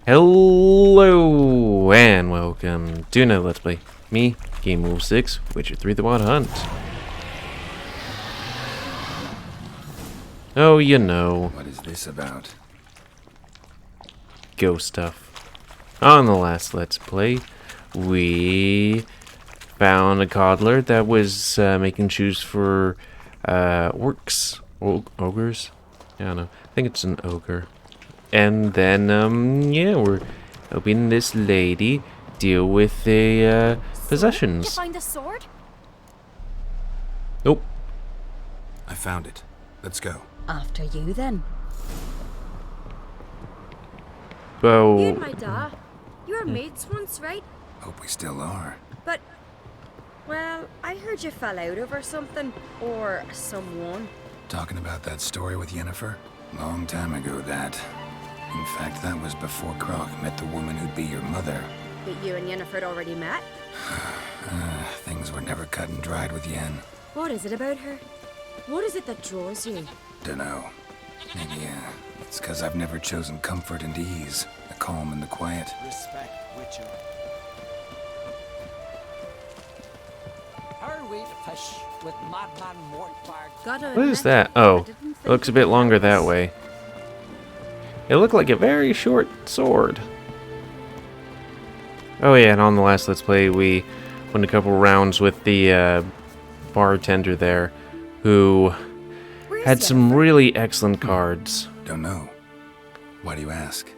Hello and welcome to another Let's Play. Me, GamerWolfSix, Witcher 3 The Wild Hunt. Oh, you know. What is this about? Ghost stuff. On the last Let's Play, we found a coddler that was making shoes for orcs. Ogres? I don't know. I think it's an ogre. And then, yeah, we're helping this lady deal with the possessions. Did you find the sword? Nope. I found it. Let's go. After you, then. Oh. You and my da, you were mates once, right? Hope we still are. But, well, I heard you fell out over something. Or someone. Talking about that story with Yennefer? Long time ago, that. In fact, that was before Croc met the woman who'd be your mother. But you and Yennefer had already met? Things were never cut and dried with Yen. What is it about her? What is it that draws you? Dunno. Maybe, it's 'cause I've never chosen comfort and ease. The calm and the quiet. Respect, Witcher. Her way to fish with madman Mortbard. What is that? Oh, it looks a bit longer that way. It looked like a very short sword. Oh yeah, and on the last Let's Play, we won a couple rounds with the bartender there, who had some really excellent cards. Don't know. Why do you ask?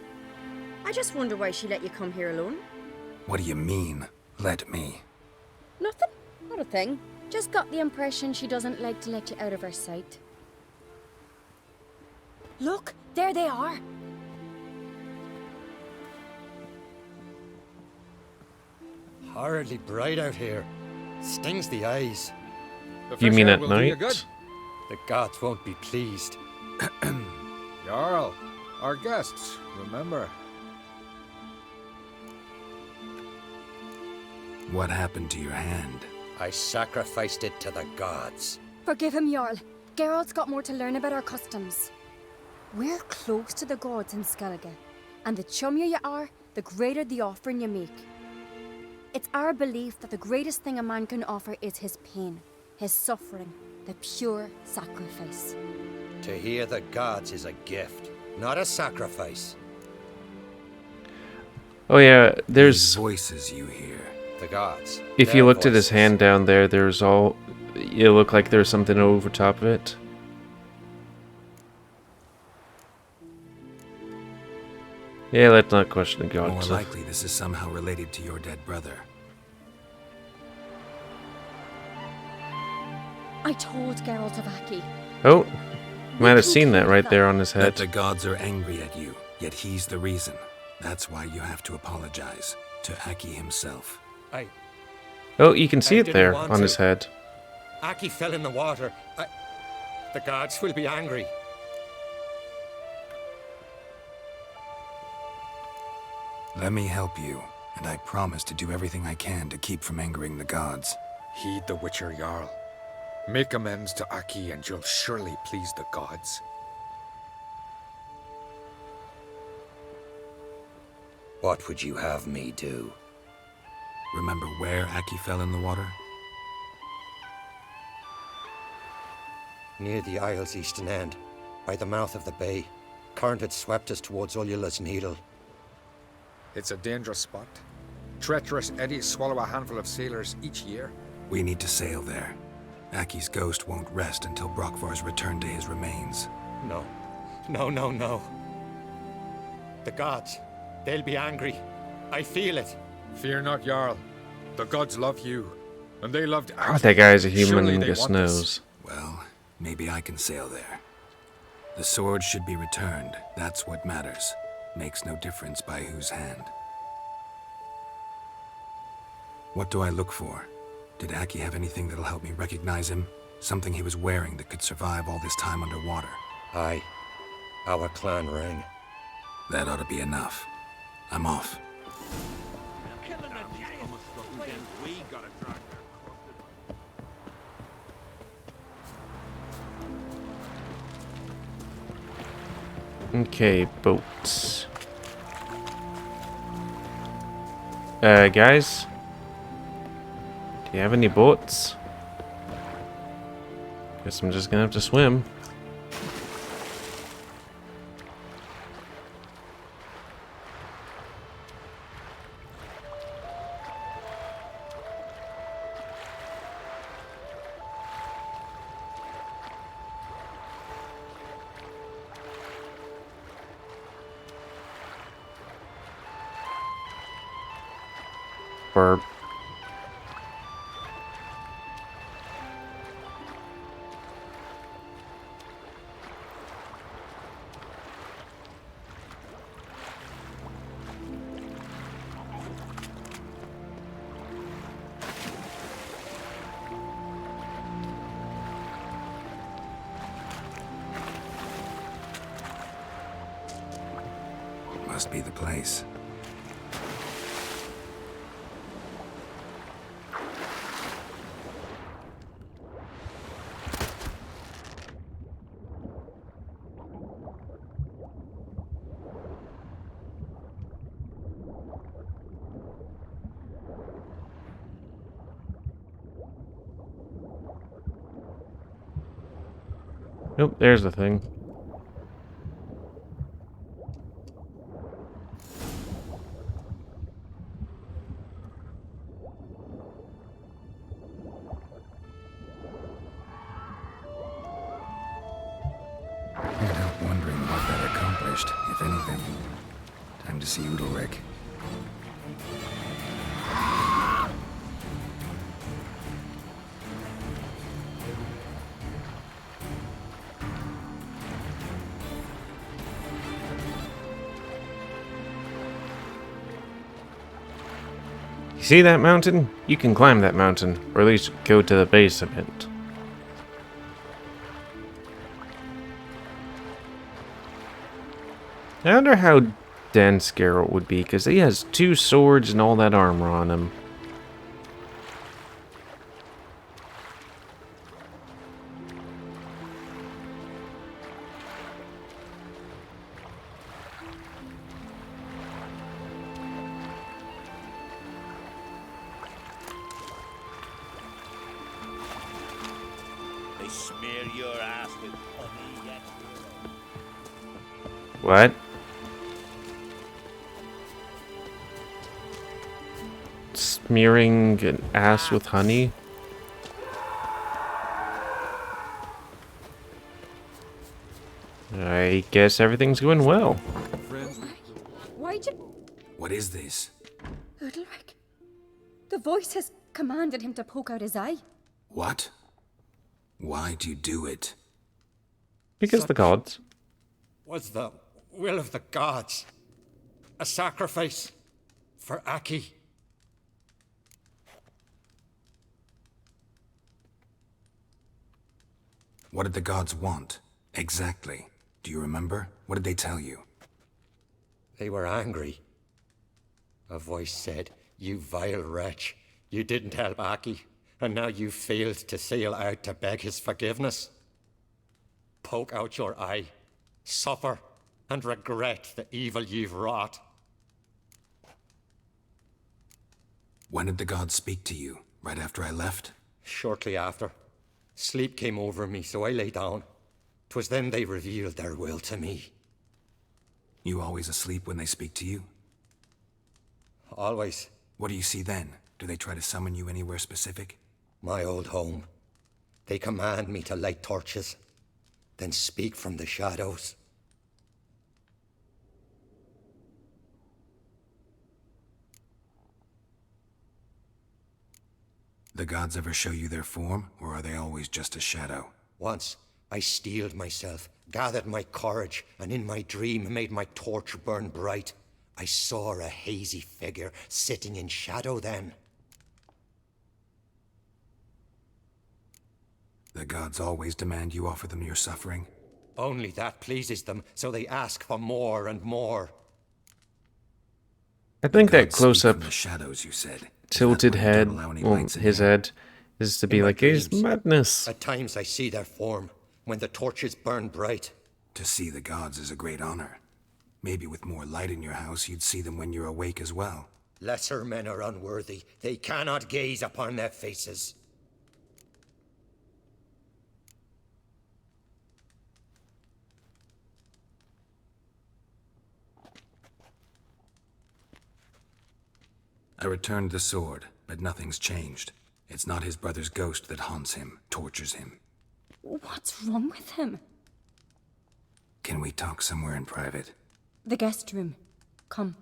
I just wonder why she let you come here alone. What do you mean, let me? Nothing. Not a thing. Just got the impression she doesn't like to let you out of her sight. Look, there they are. Horridly bright out here. Stings the eyes. You mean at night? The gods won't be pleased. Jarl, our guests, remember. What happened to your hand? I sacrificed it to the gods. Forgive him, Jarl. Geralt's got more to learn about our customs. We're close to the gods in Skellige, and the chummier you are, the greater the offering you make. It's our belief that the greatest thing a man can offer is his pain, his suffering, the pure sacrifice. To hear the gods is a gift, not a sacrifice. Oh yeah, These there's... voices you hear. The gods. If their you looked at his voices. hand down there, there's all... It looked like there's something over top of it. Yeah, let's not question the More gods. likely this is somehow related to your dead brother. I told Geralt of Aki. Oh, you might have seen that right there on his That head. the gods are angry at you, yet he's the reason. That's why you have to apologize to Aki himself. Oh, you can see I it there didn't want on to. his head. Aki fell in the water. The gods will be angry. Let me help you, and I promise to do everything I can to keep from angering the gods. Heed the Witcher Jarl. Make amends to Aki and you'll surely please the gods. What would you have me do? Remember where Aki fell in the water? Near the isle's eastern end, by the mouth of the bay. Current had swept us towards Ullula's Needle. It's a dangerous spot. Treacherous eddies swallow a handful of sailors each year. We need to sail there. Aki's ghost won't rest until Brokvar's returned to his remains. No. No. The gods, they'll be angry. I feel it. Fear not, Jarl. The gods love you, and they loved Aki. God, that guy's a human Surely and they just want us. knows. Well, maybe I can sail there. The sword should be returned. That's what matters. Makes no difference by whose hand. What do I look for? Did Aki have anything that'll help me recognize him? Something he was wearing that could survive all this time underwater? Aye. Our clan ring. That ought to be enough. I'm off. Okay, boats. Guys? Do you have any boats? Guess I'm just gonna have to swim. Burp. Must be the place. Nope, there's the thing. Can't help wondering what that accomplished, if anything. Time to see Udalric. You see that mountain? You can climb that mountain, or at least go to the base of it. I wonder how dense Geralt would be, because he has 2 swords and all that armor on him. They smear your ass with honey, yes. What? Smearing an ass with honey? I guess everything's going well. Why'd you... What is this? Udalric? The voice has commanded him to poke out his eye. What? Why'd you do it? Because the gods. Was the will of the gods. A sacrifice for Aki. What did the gods want? Exactly. Do you remember? What did they tell you? They were angry. A voice said, "You vile wretch, you didn't help Aki, and now you failed to sail out to beg his forgiveness. Poke out your eye, suffer, and regret the evil you've wrought." When did the gods speak to you? Right after I left? Shortly after, sleep came over me, so I lay down. 'Twas then they revealed their will to me. You always asleep when they speak to you? Always. What do you see then? Do they try to summon you anywhere specific? My old home. They command me to light torches, then speak from the shadows. The gods ever show you their form, or are they always just a shadow? Once, I steeled myself, gathered my courage, and in my dream made my torch burn bright. I saw a hazy figure sitting in shadow then. The gods always demand you offer them your suffering? Only that pleases them, so they ask for more and more. I think that Gods speak close up from the shadows, you said. tilted Is that why you head, don't allow any well, lights in his here? head, is to be In my like, it's dreams. madness. At times I see their form, when the torches burn bright. To see the gods is a great honor. Maybe with more light in your house, you'd see them when you're awake as well. Lesser men are unworthy. They cannot gaze upon their faces. I returned the sword, but nothing's changed. It's not his brother's ghost that haunts him, tortures him. What's wrong with him? Can we talk somewhere in private? The guest room. Come.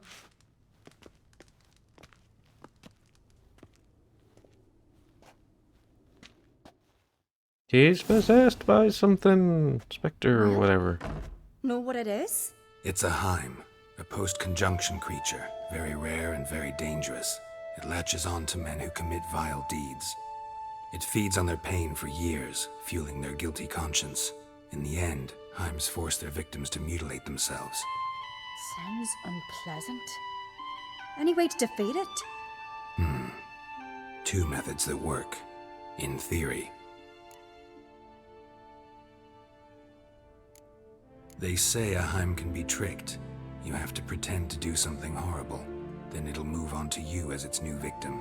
He's possessed by something. Spectre or whatever. Know what it is? It's a Heim, a post-conjunction creature, very rare and very dangerous. It latches on to men who commit vile deeds. It feeds on their pain for years, fueling their guilty conscience. In the end, Heims force their victims to mutilate themselves. Sounds unpleasant. Any way to defeat it? Two methods that work, in theory. They say a Heim can be tricked. You have to pretend to do something horrible. Then it'll move on to you as its new victim.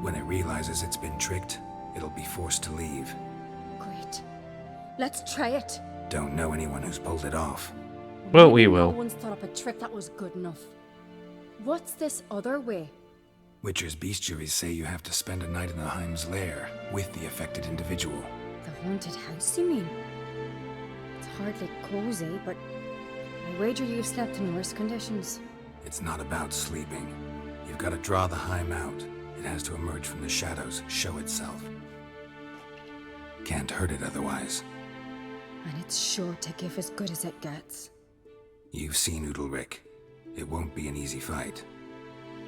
When it realizes it's been tricked, it'll be forced to leave. Great. Let's try it. Don't know anyone who's pulled it off. Well, we Maybe will. No one's thought up a trick that was good enough. What's this other way? Witcher's bestiaries say you have to spend a night in the Heim's lair with the affected individual. The haunted house, you mean? It's hardly cozy, but I wager you've slept in worse conditions. It's not about sleeping. You've got to draw the Heim out. It has to emerge from the shadows, show itself. Can't hurt it otherwise. And it's sure to give as good as it gets. You've seen Udalric. It won't be an easy fight.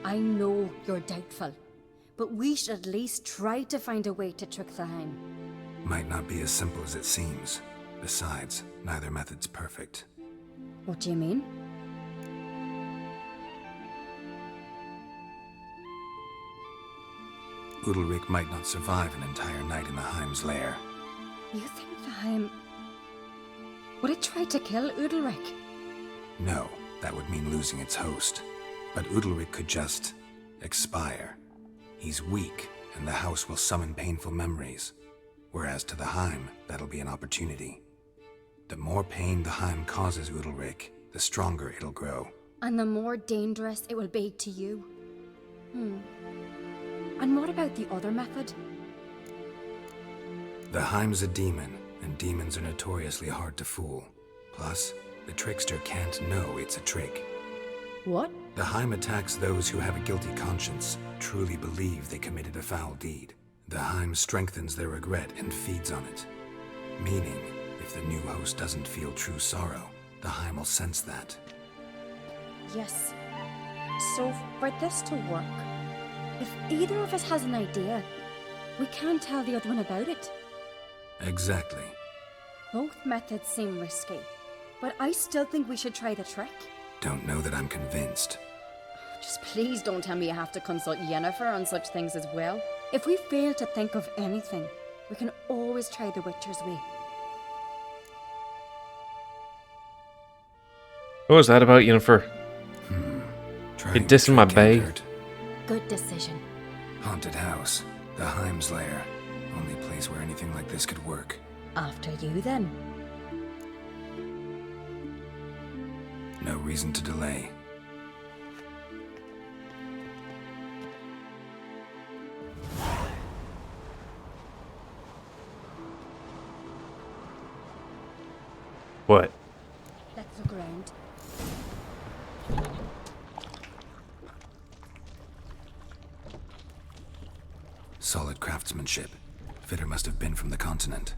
I know you're doubtful, but we should at least try to find a way to trick the Heim. Might not be as simple as it seems. Besides, neither method's perfect. What do you mean? Udalric might not survive an entire night in the Heim's lair. You think the Heim... Would it try to kill Udalric? No, that would mean losing its host. But Udalric could just expire. He's weak, and the house will summon painful memories. Whereas to the Heim, that'll be an opportunity. The more pain the Heim causes Udalric, the stronger it'll grow. And the more dangerous it will be to you. And what about the other method? The Heim's a demon, and demons are notoriously hard to fool. Plus, the trickster can't know it's a trick. What? The Heim attacks those who have a guilty conscience, truly believe they committed a foul deed. The Heim strengthens their regret and feeds on it. Meaning, if the new host doesn't feel true sorrow, the Heim will sense that. Yes. So, for this to work, if either of us has an idea, we can't tell the other one about it. Exactly. Both methods seem risky, but I still think we should try the trick. Don't know that I'm convinced. Just please don't tell me you have to consult Yennefer on such things as well. If we fail to think of anything, we can always try the Witcher's way. What was that about, Yennefer? Trying You're dissing to my trick bae. can't hurt. Good decision. Haunted house. The Heim's lair. Only place where anything like this could work. After you, then. No reason to delay. What? Let's look around. Solid craftsmanship. Fitter must have been from the continent.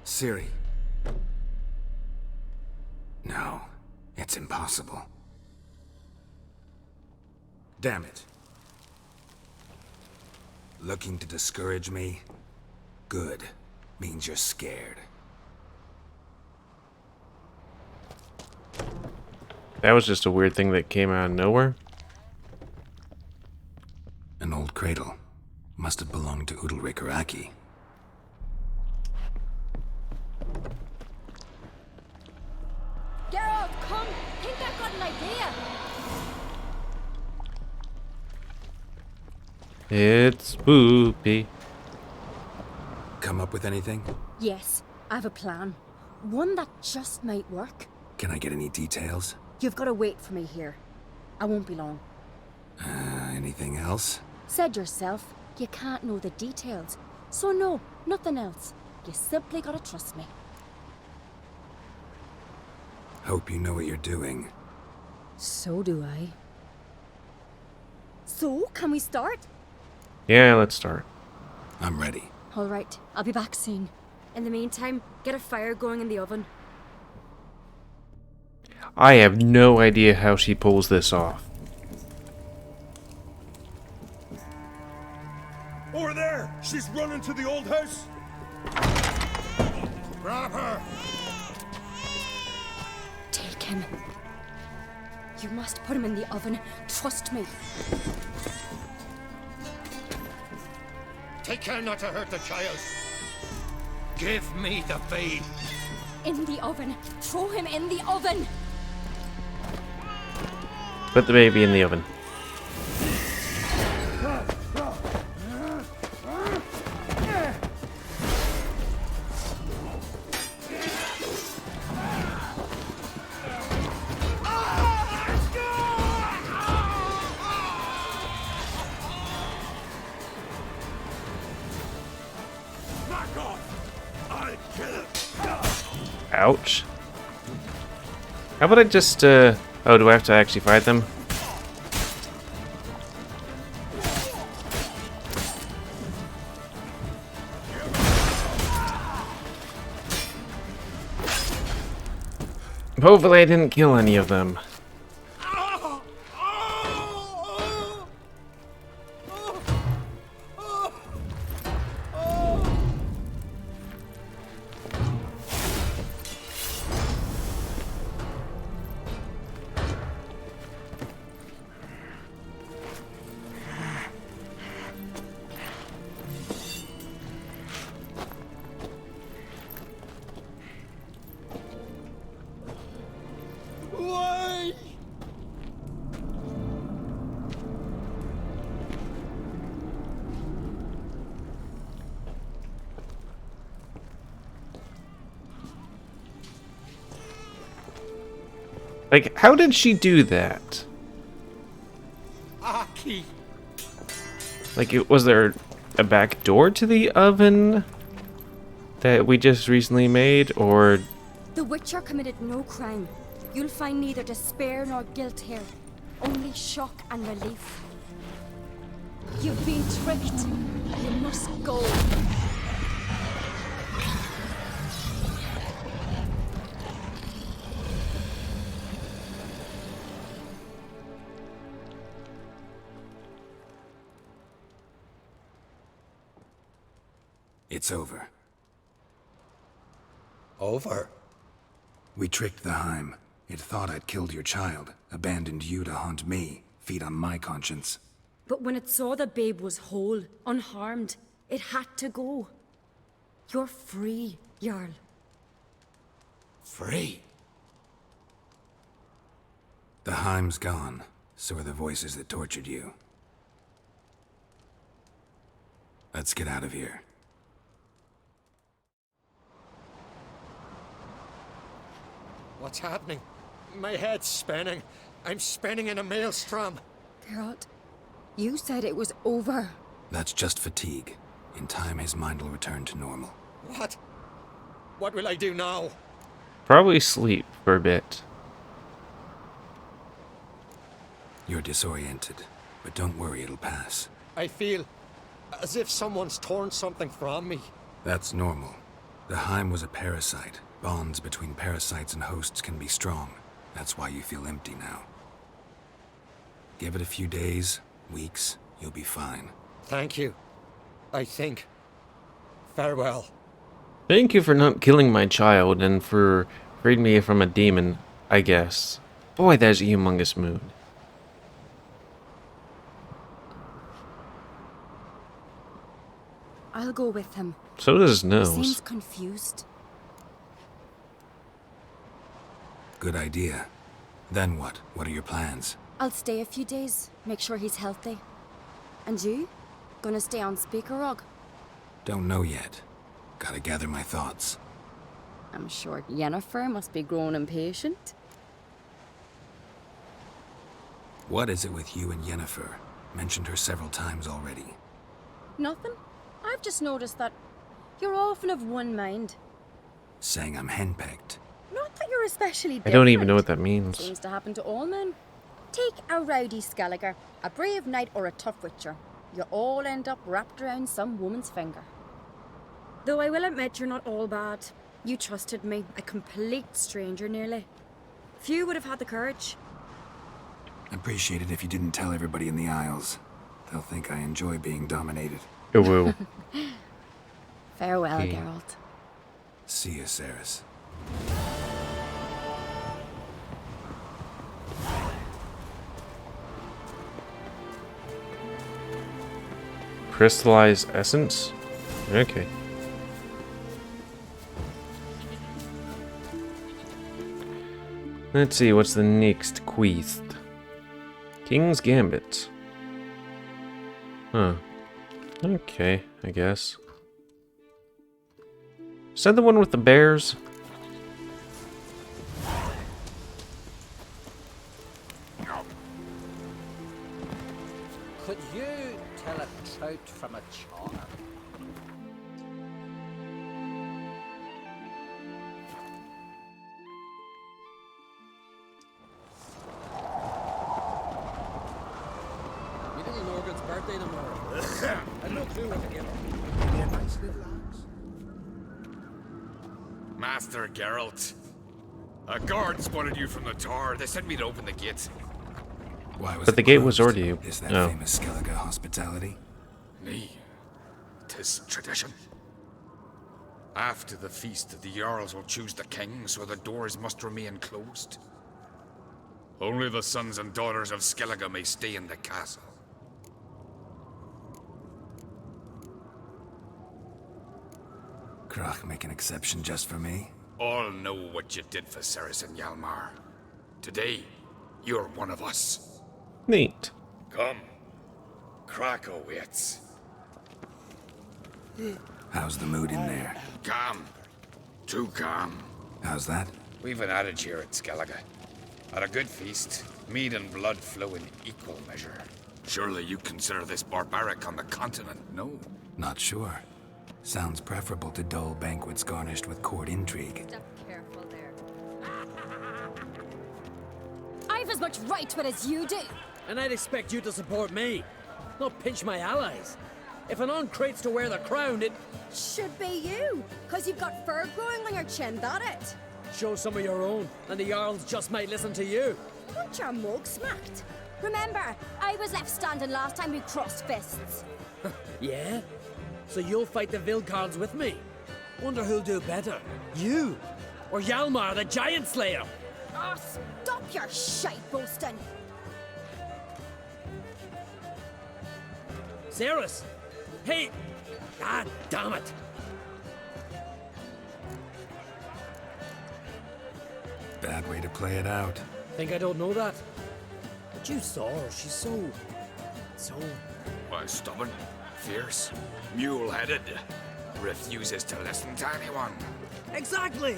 Ciri. No, it's impossible. Damn it. Looking to discourage me? Good. Means you're scared. That was just a weird thing that came out of nowhere. An old cradle. Must have belonged to Udalric or Aki. think I've got an idea. It's spooky. Come up with anything? Yes, I have a plan. One that just might work. Can I get any details? You've got to wait for me here. I won't be long. Anything else? Said yourself, you can't know the details. So no, nothing else. You simply gotta trust me. Hope you know what you're doing. So do I. So, can we start? Yeah, let's start. I'm ready. All right, I'll be back soon. In the meantime, get a fire going in the oven. I have no idea how she pulls this off. Over there! She's running to the old house! Grab her! Take him. You must put him in the oven. Trust me. Take care not to hurt the child. Give me the babe. In the oven. Throw him in the oven. Put the baby in the oven. Ouch. How about I just, oh, do I have to actually fight them? Hopefully I didn't kill any of them. Like, how did she do that? Aki. Like, was there a back door to the oven that we just recently made, or... The Witcher committed no crime. You'll find neither despair nor guilt here. Only shock and relief. You've been tricked. You must go. It's over. Over? We tricked the Heim. It thought I'd killed your child, abandoned you to haunt me, feed on my conscience. But when it saw the babe was whole, unharmed, it had to go. You're free, Jarl. Free? The Heim's gone, so are the voices that tortured you. Let's get out of here. What's happening? My head's spinning. I'm spinning in a maelstrom. Geralt, you said it was over. That's just fatigue. In time, his mind will return to normal. What? What will I do now? Probably sleep for a bit. You're disoriented, but don't worry, it'll pass. I feel as if someone's torn something from me. That's normal. The Heim was a parasite. Bonds between parasites and hosts can be strong. That's why you feel empty now. Give it a few days, weeks, you'll be fine. Thank you. I think. Farewell. Thank you for not killing my child and for freeing me from a demon, I guess. Boy, that's a humongous mood. I'll go with him. So does his He nose. seems confused. Good idea. Then what? What are your plans? I'll stay a few days, make sure he's healthy. And you? Gonna stay on Speaker Rog? Don't know yet. Gotta gather my thoughts. I'm sure Yennefer must be growing impatient. What is it with you and Yennefer? Mentioned her several times already. Nothing. I've just noticed that you're often of one mind. Saying I'm henpecked. Not that you're especially I different. don't even know what that means. Seems to happen to all men. Take a rowdy Skelliger, a brave knight, or a tough witcher. You all end up wrapped around some woman's finger. Though I will admit you're not all bad. You trusted me, a complete stranger nearly. Few would have had the courage. Appreciate it if you didn't tell everybody in the Isles. They'll think I enjoy being dominated. It will. Farewell, Okay. Geralt. See you, Ceres. Crystallized essence? Okay. Let's see, what's the next quest? King's Gambit. Huh. Okay, I guess. Is that the one with the bears? Could you tell a trout from a char? My little Morgan's birthday tomorrow. I've no clue what to give her. Maybe a nice little axe. Master Geralt. A guard spotted you from the tower. They sent me to open the gate. Why was But the it gate was closed? already- Is that no. famous Skellige hospitality? Nay, 'tis tradition. After the feast, the Jarls will choose the king, so the doors must remain closed. Only the sons and daughters of Skellige may stay in the castle. Krach make an exception just for me? All know what you did for Ceres and Hjalmar. Today, you're one of us. Neat. Come. Krakow waits. How's the mood in there? Calm. Too calm. How's that? We've an adage here at Skellige. At a good feast, mead and blood flow in equal measure. Surely you consider this barbaric on the continent, no? Not sure. Sounds preferable to dull banquets garnished with court intrigue. Step careful there. I've as much right to it as you do. And I'd expect you to support me, not pinch my allies. If an on-crate's to wear the crown, it Should be you, because you've got fur growing on your chin, that it? shows some of your own, and the Jarls just might listen to you. Want your mug smacked? Remember, I was left standing last time we crossed fists. Yeah? So you'll fight the Vilcards with me? Wonder who'll do better, you or Hjalmar the Giant Slayer? Oh, stop your shite boasting. Ceres! Hey! Ah, damn it! Bad way to play it out. Think I don't know that? But you saw her, she's so... Why, stubborn, fierce, mule-headed, refuses to listen to anyone. Exactly!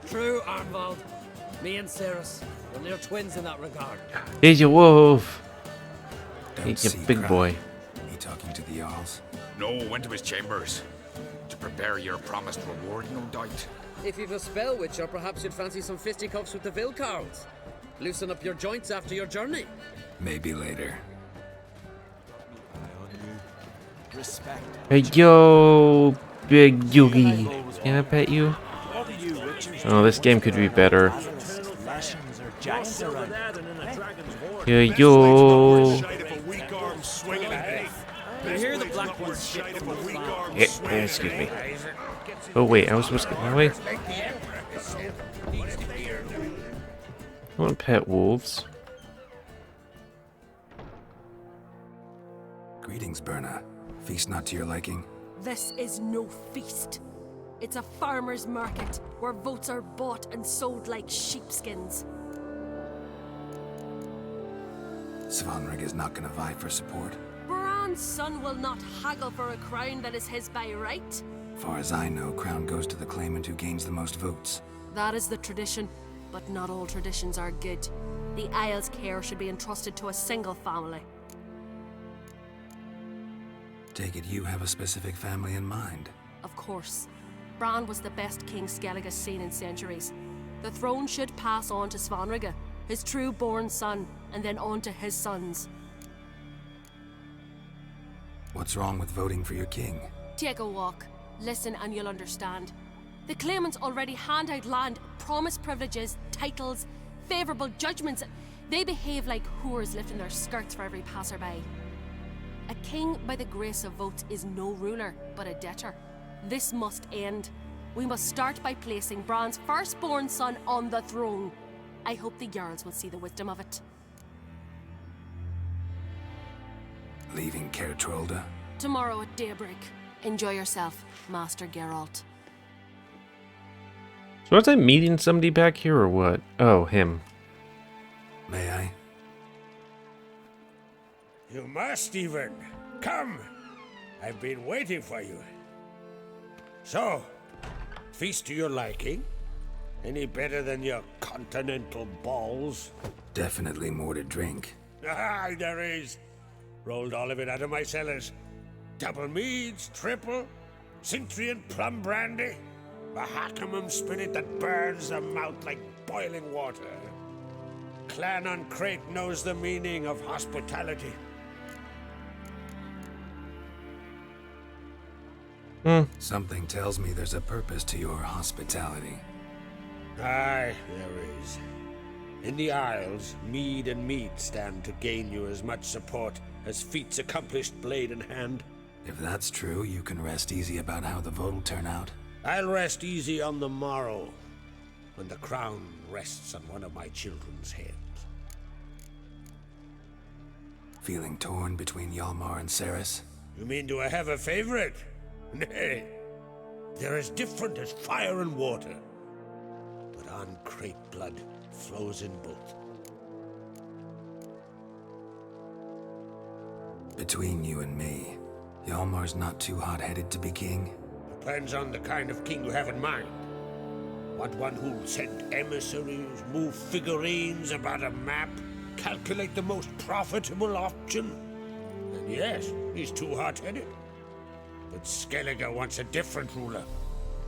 True, Arnvald. Me and Ceres, we're near twins in that regard. He's your wolf. Don't He's your see big Krach. boy. He talking to the Jarls? No, went to his chambers. To prepare your promised reward, no doubt. If you've a spell witcher, perhaps you'd fancy some fisticuffs with the Vilcards. Loosen up your joints after your journey. Maybe later. Hey, yo, big Yugi. Can I pet you? Oh, this game could be better. Yo, yo. You hear the black ones shit from the Excuse me. Oh, wait, I was supposed to go that way? I want to pet wolves. Greetings, Berna. Feast not to your liking? This is no feast. It's a farmer's market where votes are bought and sold like sheepskins. Svanrig is not gonna vie for support. Bran's son will not haggle for a crown that is his by right. Far as I know, crown goes to the claimant who gains the most votes. That is the tradition, but not all traditions are good. The Isle's care should be entrusted to a single family. Take it you have a specific family in mind. Of course. Bran was the best king Skellige's seen in centuries. The throne should pass on to Svanrige, his true-born son, and then on to his sons. What's wrong with voting for your king? Take a walk. Listen and you'll understand. The claimants already hand out land, promise privileges, titles, favourable judgments. They behave like whores lifting their skirts for every passerby. A king by the grace of votes is no ruler, but a debtor. This must end. We must start by placing Bran's firstborn son on the throne. I hope the Jarls will see the wisdom of it. Leaving Caer Trolda? Tomorrow at daybreak. Enjoy yourself, Master Geralt. So was I meeting somebody back here or what? Oh, him. May I? You must even. Come. I've been waiting for you. So, feast to your liking? Any better than your continental balls? Definitely more to drink. Ah, there is. Rolled all of it out of my cellars. Double meads, triple, Cintrian plum brandy, a Hackamum spirit that burns the mouth like boiling water. Clan on Crate knows the meaning of hospitality. Something tells me there's a purpose to your hospitality. Aye, there is. In the Isles, mead and meat stand to gain you as much support as feats accomplished blade in hand. If that's true, you can rest easy about how the vote will turn out. I'll rest easy on the morrow, when the crown rests on one of my children's heads. Feeling torn between Hjalmar and Cerys? You mean do I have a favorite? Nay. They're as different as fire and water. But on Crate blood flows in both. Between you and me, Hjalmar's not too hot-headed to be king? Depends on the kind of king you have in mind. Want one who'll send emissaries, move figurines about a map, calculate the most profitable option? And yes, he's too hot-headed. But Skellige wants a different ruler.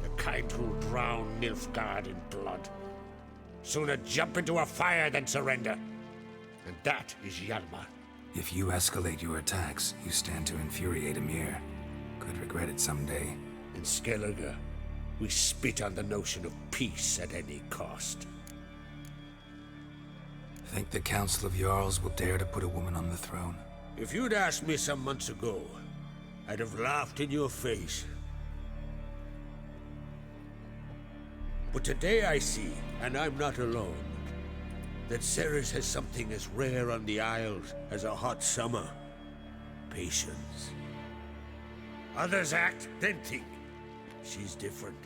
The kind who'll drown Nilfgaard in blood. Sooner jump into a fire than surrender. And that is Hjalmar. If you escalate your attacks, you stand to infuriate Emir. Could regret it someday. In Skellige, we spit on the notion of peace at any cost. Think the Council of Jarls will dare to put a woman on the throne? If you'd asked me some months ago, I'd have laughed in your face. But today I see, and I'm not alone, that Cerys has something as rare on the Isles as a hot summer. Patience. Others act, then think. She's different.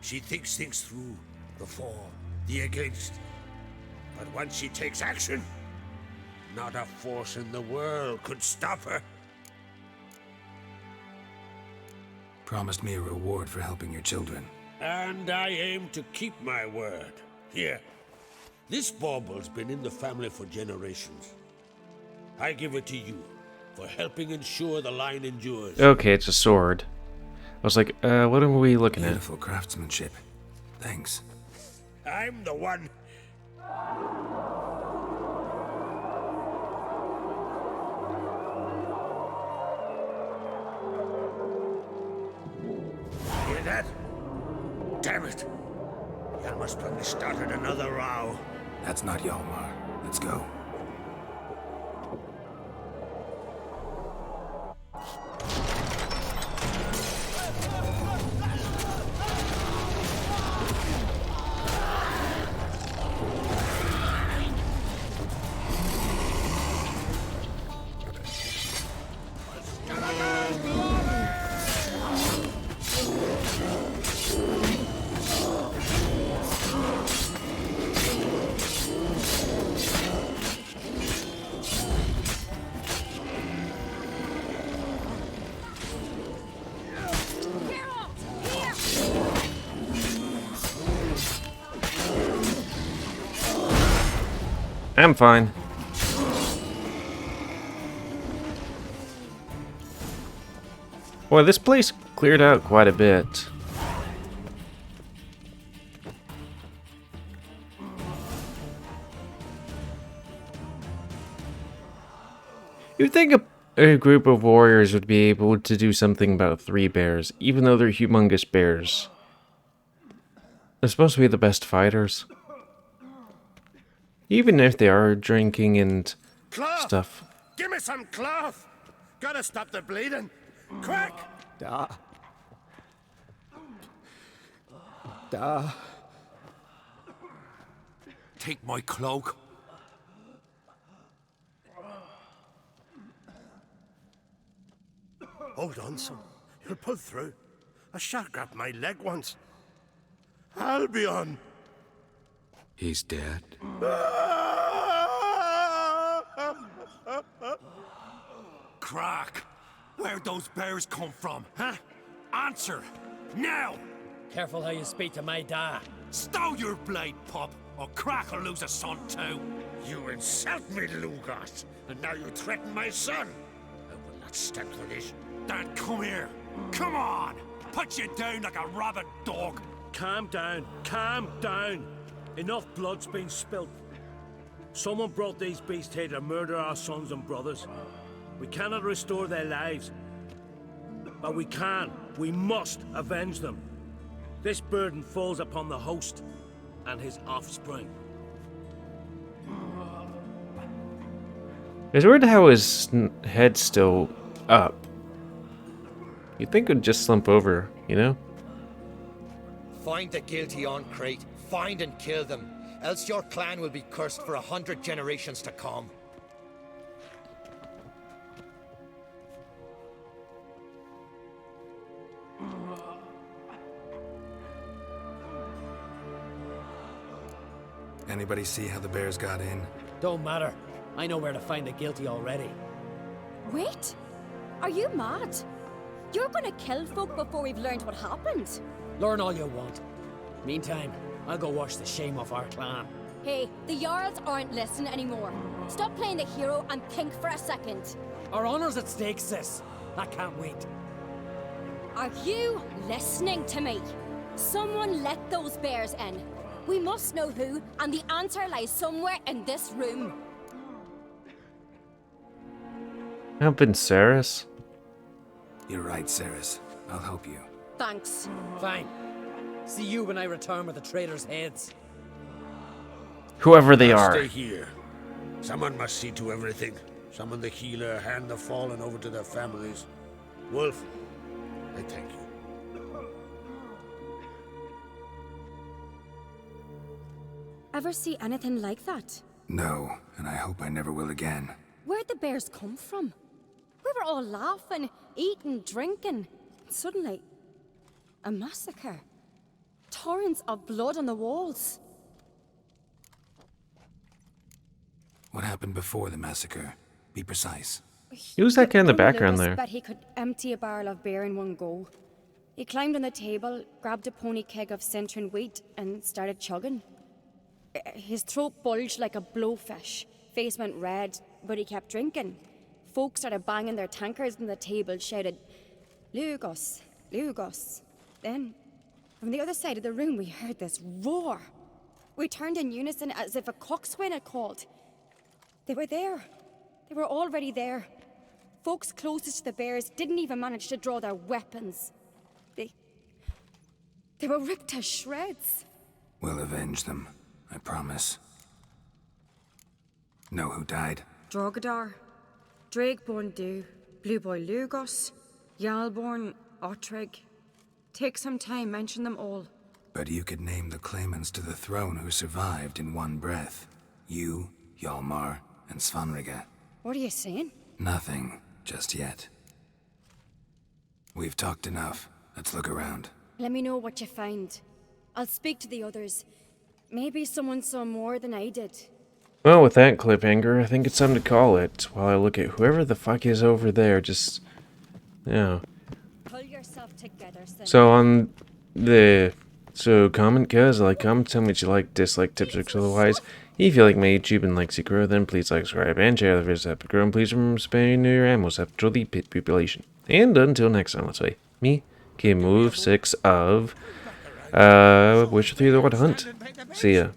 She thinks things through. The for, the against. But once she takes action, not a force in the world could stop her. Promised me a reward for helping your children. And I aim to keep my word. Here. This bauble's been in the family for generations. I give it to you for helping ensure the line endures. Okay, it's a sword. I was like, what are we looking at? Beautiful craftsmanship. Thanks. I'm the one. Hear that? Damn it. Hjalmar's probably started another row. That's not Hjalmar. Let's go. I'm fine. Boy, this place cleared out quite a bit. You'd think a group of warriors would be able to do something about 3 bears, even though they're humongous bears. They're supposed to be the best fighters. Even if they are drinking and stuff. Give me some cloth! Gotta stop the bleeding! Quick! Da. Take my cloak. Hold on, son. You'll pull through. A shark grabbed my leg once. Albion! He's dead. Crack! Where'd those bears come from, huh? Answer! Now! Careful how you speak to my dad. Stow your blade, pup, or Crack will lose a son too. You insult me, Lugos, and now you threaten my son. I will not stand for this. Dad, come here. Come on! Put you down like a rabid dog. Calm down. Calm down. Enough blood's been spilt. Someone brought these beasts here to murder our sons and brothers. We cannot restore their lives. But we can. We must avenge them. This burden falls upon the host and his offspring. It's weird how his head's still up. You'd think it would just slump over, you know? Find the guilty on Crate. Find and kill them. Else your clan will be cursed for 100 generations to come. Anybody see how the bears got in? Don't matter. I know where to find the guilty already. Wait! Are you mad? You're gonna kill folk before we've learned what happened? Learn all you want. Meantime, I'll go wash the shame off our clan. Hey, the Jarls aren't listening anymore. Stop playing the hero and think for a second. Our honor's at stake, sis. I can't wait. Are you listening to me? Someone let those bears in. We must know who, and the answer lies somewhere in this room. Helping Saris? You're right, Saris. I'll help you. Thanks. Fine. See you when I return with the traitors' heads. Whoever they I'll are. Stay here. Someone must see to everything. Summon the healer, hand the fallen over to their families. Wolf, I thank you. Ever see anything like that? No, and I hope I never will again. Where'd the bears come from? We were all laughing, eating, drinking. Suddenly, a massacre. Torrents of blood on the walls. What happened before the massacre? Be precise. Who's that guy in the Young background Lucas there? bet he could empty a barrel of beer in one go. He climbed on the table, grabbed a pony keg of centering wheat, and started chugging. His throat bulged like a blowfish. Face went red, but he kept drinking. Folks started banging their tankards on the table, shouted, "Lugos, Lugos." Then, from the other side of the room, we heard this roar. We turned in unison as if a coxswain had called. They were there. They were already there. Folks closest to the bears didn't even manage to draw their weapons. They were ripped to shreds. We'll avenge them, I promise. Know who died? Drogadar, Drakeborn Du, Blue Boy Lugos, Yalborn, Ottrig. Take some time, mention them all. But you could name the claimants to the throne who survived in one breath. You, Hjalmar, and Svanrige. What are you saying? Nothing, just yet. We've talked enough. Let's look around. Let me know what you find. I'll speak to the others. Maybe someone saw more than I did. Well, with that cliffhanger, I think it's time to call it. While I look at whoever the fuck is over there, just... Yeah. Pull yourself together, son. So on the... So comment, guys, like, comment, tell me what you like, dislike, tips, tricks, otherwise. If you like my YouTube and like to grow, then please like, subscribe, and share the videos that grow. And please remember spending your ammo after the pit population. And until next time, let's say me, GamerWolfSix of Witcher 3: The Wild Hunt. See ya.